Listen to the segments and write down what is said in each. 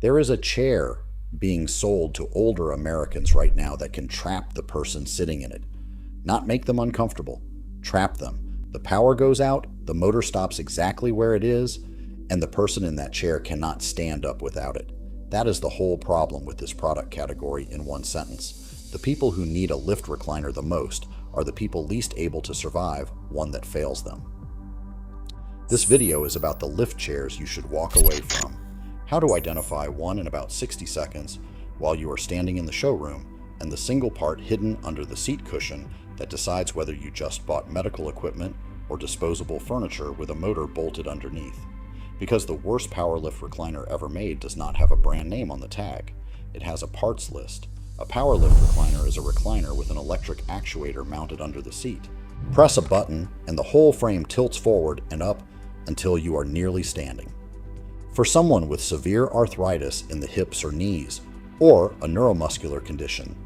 There is a chair being sold to older Americans right now that can trap the person sitting in it. Not make them uncomfortable. Trap them. The power goes out, the motor stops exactly where it is, and the person in that chair cannot stand up without it. That is the whole problem with this product category in one sentence. The people who need a lift recliner the most are the people least able to survive one that fails them. This video is about the lift chairs you should walk away from. How to identify one in about 60 seconds while you are standing in the showroom, and the single part hidden under the seat cushion that decides whether you just bought medical equipment or disposable furniture with a motor bolted underneath. Because the worst power lift recliner ever made does not have a brand name on the tag. It has a parts list. A power lift recliner is a recliner with an electric actuator mounted under the seat. Press a button and the whole frame tilts forward and up until you are nearly standing. For someone with severe arthritis in the hips or knees, or a neuromuscular condition,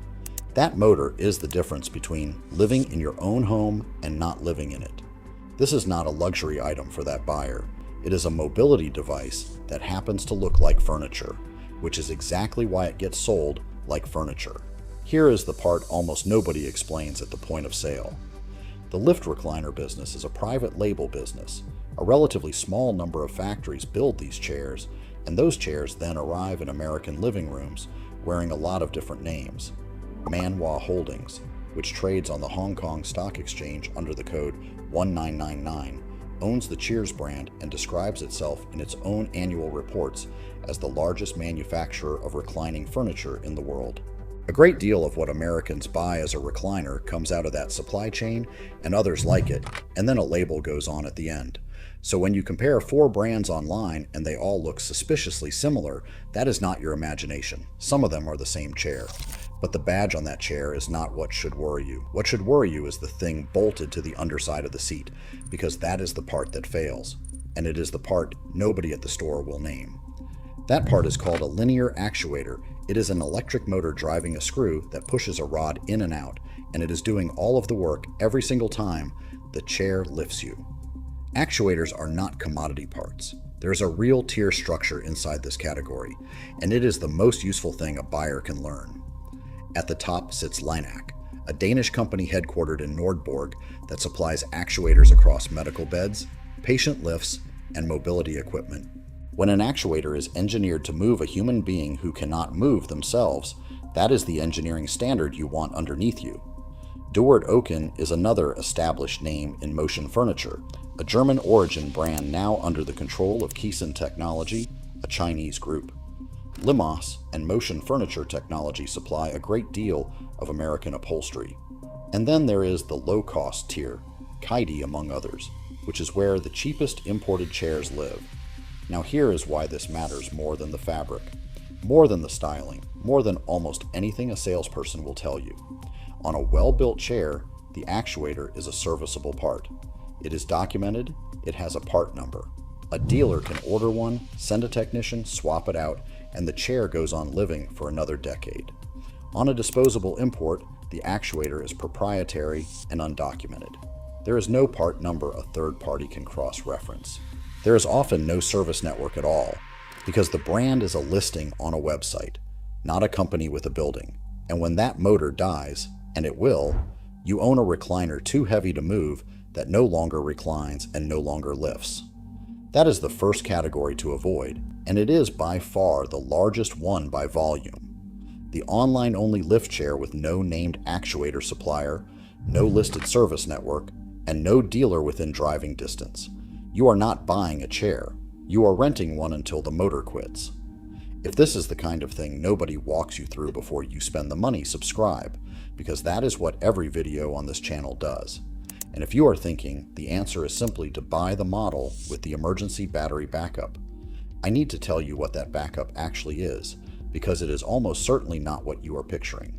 that motor is the difference between living in your own home and not living in it. This is not a luxury item for that buyer. It is a mobility device that happens to look like furniture, which is exactly why it gets sold like furniture. Here is the part almost nobody explains at the point of sale. The lift recliner business is a private label business. A relatively small number of factories build these chairs, and those chairs then arrive in American living rooms wearing a lot of different names. Manhwa Holdings, which trades on the Hong Kong Stock Exchange under the code 1999, owns the Cheers brand and describes itself in its own annual reports as the largest manufacturer of reclining furniture in the world. A great deal of what Americans buy as a recliner comes out of that supply chain and others like it, and then a label goes on at the end. So when you compare 4 brands online and they all look suspiciously similar, that is not your imagination. Some of them are the same chair. But the badge on that chair is not what should worry you. What should worry you is the thing bolted to the underside of the seat, because that is the part that fails, and it is the part nobody at the store will name. That part is called a linear actuator. It is an electric motor driving a screw that pushes a rod in and out, and it is doing all of the work every single time the chair lifts you. Actuators are not commodity parts. There is a real tier structure inside this category, and it is the most useful thing a buyer can learn. At the top sits Linac, a Danish company headquartered in Nordborg that supplies actuators across medical beds, patient lifts, and mobility equipment. When an actuator is engineered to move a human being who cannot move themselves, that is the engineering standard you want underneath you. Duart Oken is another established name in motion furniture, a German origin brand now under the control of Keyson Technology, a Chinese group. Limos and Motion Furniture Technology supply a great deal of American upholstery. And then there is the low-cost tier, Kaidi among others, which is where the cheapest imported chairs live. Now here is why this matters more than the fabric, more than the styling, more than almost anything a salesperson will tell you. On a well-built chair, the actuator is a serviceable part. It is documented, it has a part number. A dealer can order one, send a technician, swap it out, and the chair goes on living for another decade. On a disposable import, the actuator is proprietary and undocumented. There is no part number a third party can cross-reference. There is often no service network at all, because the brand is a listing on a website, not a company with a building. And when that motor dies, and it will, you own a recliner too heavy to move that no longer reclines and no longer lifts. That is the first category to avoid, and it is by far the largest one by volume. The online-only lift chair with no named actuator supplier, no listed service network, and no dealer within driving distance. You are not buying a chair. You are renting one until the motor quits. If this is the kind of thing nobody walks you through before you spend the money, subscribe, because that is what every video on this channel does. And if you are thinking the answer is simply to buy the model with the emergency battery backup, I need to tell you what that backup actually is, because it is almost certainly not what you are picturing.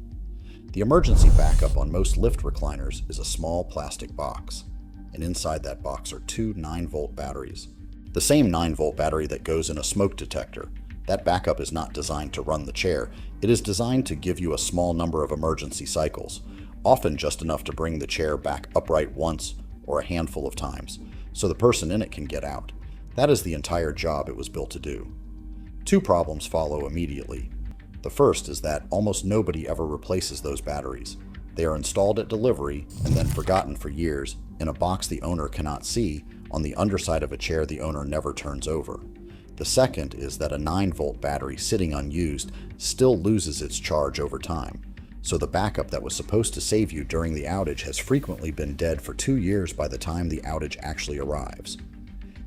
The emergency backup on most lift recliners is a small plastic box, and inside that box are 2 9-volt batteries. The same 9-volt battery that goes in a smoke detector. That backup is not designed to run the chair. It is designed to give you a small number of emergency cycles, often just enough to bring the chair back upright once or a handful of times, so the person in it can get out. That is the entire job it was built to do. Two problems follow immediately. The first is that almost nobody ever replaces those batteries. They are installed at delivery and then forgotten for years in a box the owner cannot see on the underside of a chair the owner never turns over. The second is that a 9-volt battery sitting unused still loses its charge over time. So the backup that was supposed to save you during the outage has frequently been dead for 2 years by the time the outage actually arrives.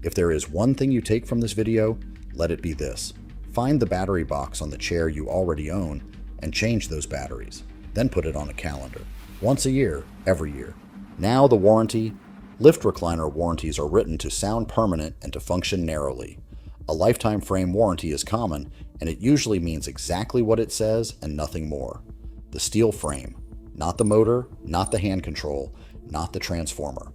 If there is one thing you take from this video, let it be this. Find the battery box on the chair you already own and change those batteries. Then put it on a calendar. Once a year, every year. Now the warranty. Lift recliner warranties are written to sound permanent and to function narrowly. A lifetime frame warranty is common, and it usually means exactly what it says and nothing more. The steel frame, not the motor, not the hand control, not the transformer.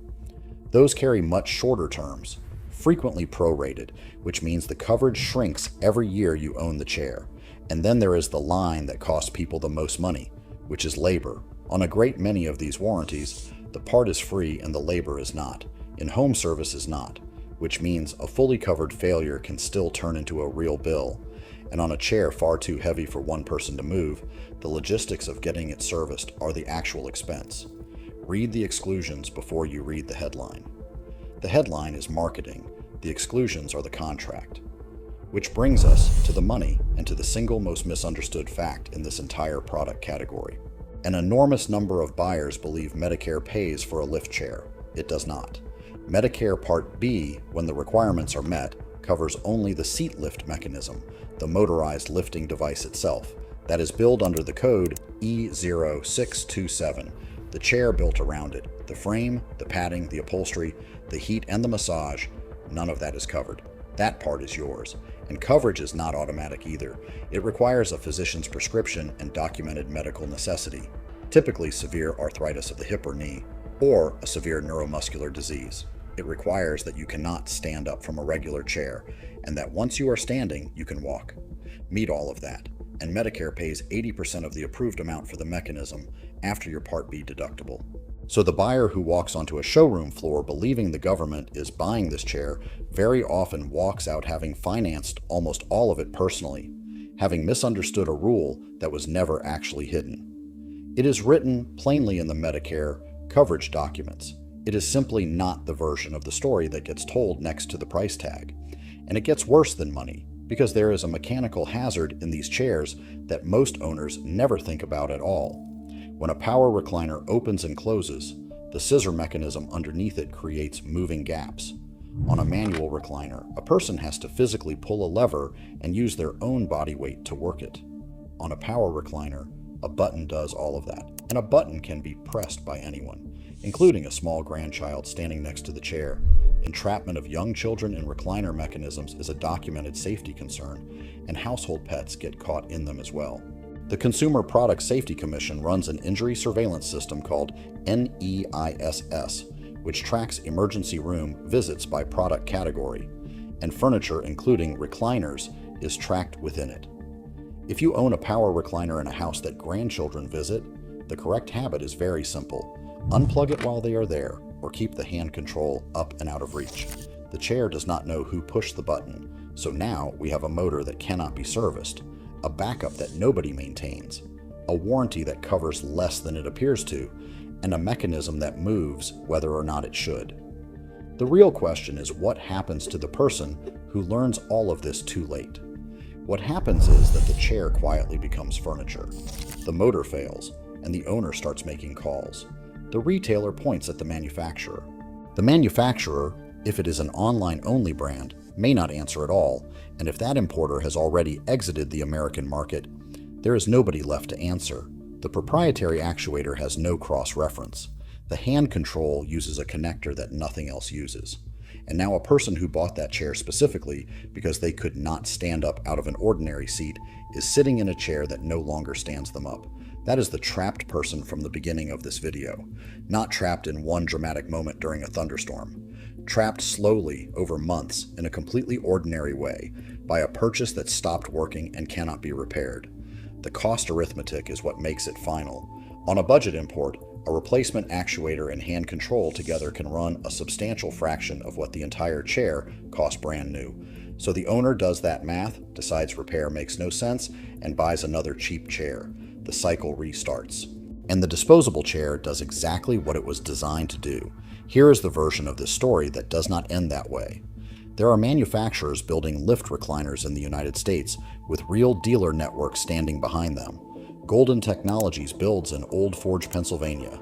Those carry much shorter terms, frequently prorated, which means the coverage shrinks every year you own the chair. And then there is the line that costs people the most money, which is labor. On a great many of these warranties, the part is free and the labor is not. In home service is not, which means a fully covered failure can still turn into a real bill. And on a chair far too heavy for one person to move, the logistics of getting it serviced are the actual expense. Read the exclusions before you read the headline. The headline is marketing, the exclusions are the contract. Which brings us to the money and to the single most misunderstood fact in this entire product category. An enormous number of buyers believe Medicare pays for a lift chair. It does not. Medicare Part B, when the requirements are met, covers only the seat lift mechanism, the motorized lifting device itself, that is billed under the code E0627, the chair built around it, the frame, the padding, the upholstery, the heat and the massage. None of that is covered. That part is yours. And coverage is not automatic either. It requires a physician's prescription and documented medical necessity, typically severe arthritis of the hip or knee, or a severe neuromuscular disease. It requires that you cannot stand up from a regular chair, and that once you are standing, you can walk. Meet all of that, and Medicare pays 80% of the approved amount for the mechanism after your Part B deductible. So the buyer who walks onto a showroom floor believing the government is buying this chair very often walks out having financed almost all of it personally, having misunderstood a rule that was never actually hidden. It is written plainly in the Medicare coverage documents. It is simply not the version of the story that gets told next to the price tag. And it gets worse than money, because there is a mechanical hazard in these chairs that most owners never think about at all. When a power recliner opens and closes, the scissor mechanism underneath it creates moving gaps. On a manual recliner, a person has to physically pull a lever and use their own body weight to work it. On a power recliner, a button does all of that, and a button can be pressed by anyone, including a small grandchild standing next to the chair. Entrapment of young children in recliner mechanisms is a documented safety concern, and household pets get caught in them as well. The Consumer Product Safety Commission runs an injury surveillance system called NEISS, which tracks emergency room visits by product category, and furniture, including recliners, is tracked within it. If you own a power recliner in a house that grandchildren visit, the correct habit is very simple. Unplug it while they are there, or keep the hand control up and out of reach. The chair does not know who pushed the button, so now we have a motor that cannot be serviced, a backup that nobody maintains, a warranty that covers less than it appears to, and a mechanism that moves whether or not it should. The real question is what happens to the person who learns all of this too late. What happens is that the chair quietly becomes furniture. The motor fails, and the owner starts making calls. The retailer points at the manufacturer. The manufacturer, if it is an online-only brand, may not answer at all, and if that importer has already exited the American market, there is nobody left to answer. The proprietary actuator has no cross-reference. The hand control uses a connector that nothing else uses. And now a person who bought that chair specifically because they could not stand up out of an ordinary seat is sitting in a chair that no longer stands them up. That is the trapped person from the beginning of this video. Not trapped in one dramatic moment during a thunderstorm. Trapped slowly over months in a completely ordinary way by a purchase that stopped working and cannot be repaired. The cost arithmetic is what makes it final. On a budget import, a replacement actuator and hand control together can run a substantial fraction of what the entire chair cost brand new. So the owner does that math, decides repair makes no sense, and buys another cheap chair. The cycle restarts. And the disposable chair does exactly what it was designed to do. Here is the version of this story that does not end that way. There are manufacturers building lift recliners in the United States with real dealer networks standing behind them. Golden Technologies builds in Old Forge, Pennsylvania.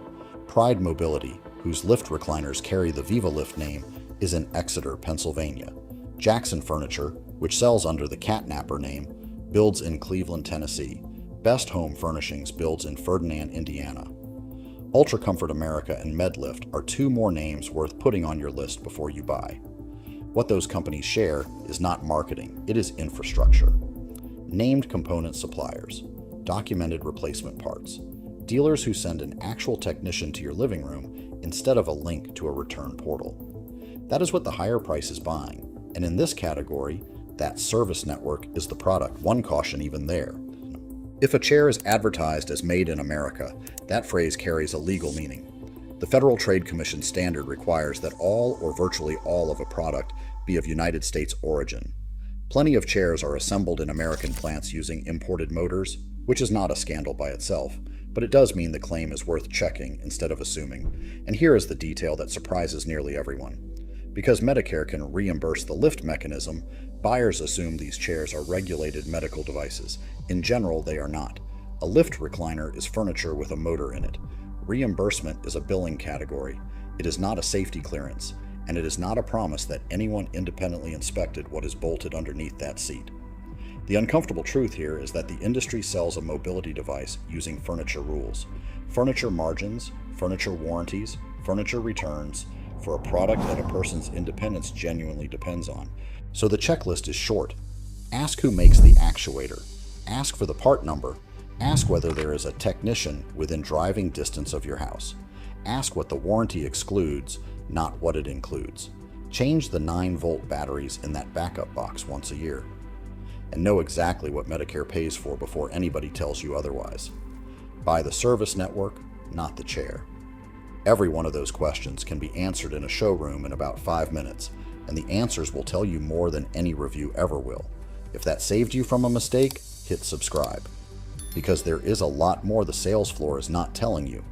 Pride Mobility, whose lift recliners carry the Viva Lift name, is in Exeter, Pennsylvania. Jackson Furniture, which sells under the Catnapper name, builds in Cleveland, Tennessee. Best Home Furnishings builds in Ferdinand, Indiana. Ultra Comfort America and MedLift are two more names worth putting on your list before you buy. What those companies share is not marketing, it is infrastructure. Named component suppliers, documented replacement parts, dealers who send an actual technician to your living room instead of a link to a return portal. That is what the higher price is buying, and in this category, that service network is the product. One caution even there. If a chair is advertised as made in America, that phrase carries a legal meaning. The Federal Trade Commission standard requires that all or virtually all of a product be of United States origin. Plenty of chairs are assembled in American plants using imported motors, which is not a scandal by itself, but it does mean the claim is worth checking instead of assuming. And here is the detail that surprises nearly everyone. Because Medicare can reimburse the lift mechanism, buyers assume these chairs are regulated medical devices. In general, they are not. A lift recliner is furniture with a motor in it. Reimbursement is a billing category. It is not a safety clearance, and it is not a promise that anyone independently inspected what is bolted underneath that seat. The uncomfortable truth here is that the industry sells a mobility device using furniture rules. Furniture margins, furniture warranties, furniture returns, for a product that a person's independence genuinely depends on. So the checklist is short. Ask who makes the actuator. Ask for the part number. Ask whether there is a technician within driving distance of your house. Ask what the warranty excludes, not what it includes. Change the 9-volt batteries in that backup box once a year. And know exactly what Medicare pays for before anybody tells you otherwise. Buy the service network, not the chair. Every one of those questions can be answered in a showroom in about 5 minutes, and the answers will tell you more than any review ever will. If that saved you from a mistake, hit subscribe. Because there is a lot more the sales floor is not telling you.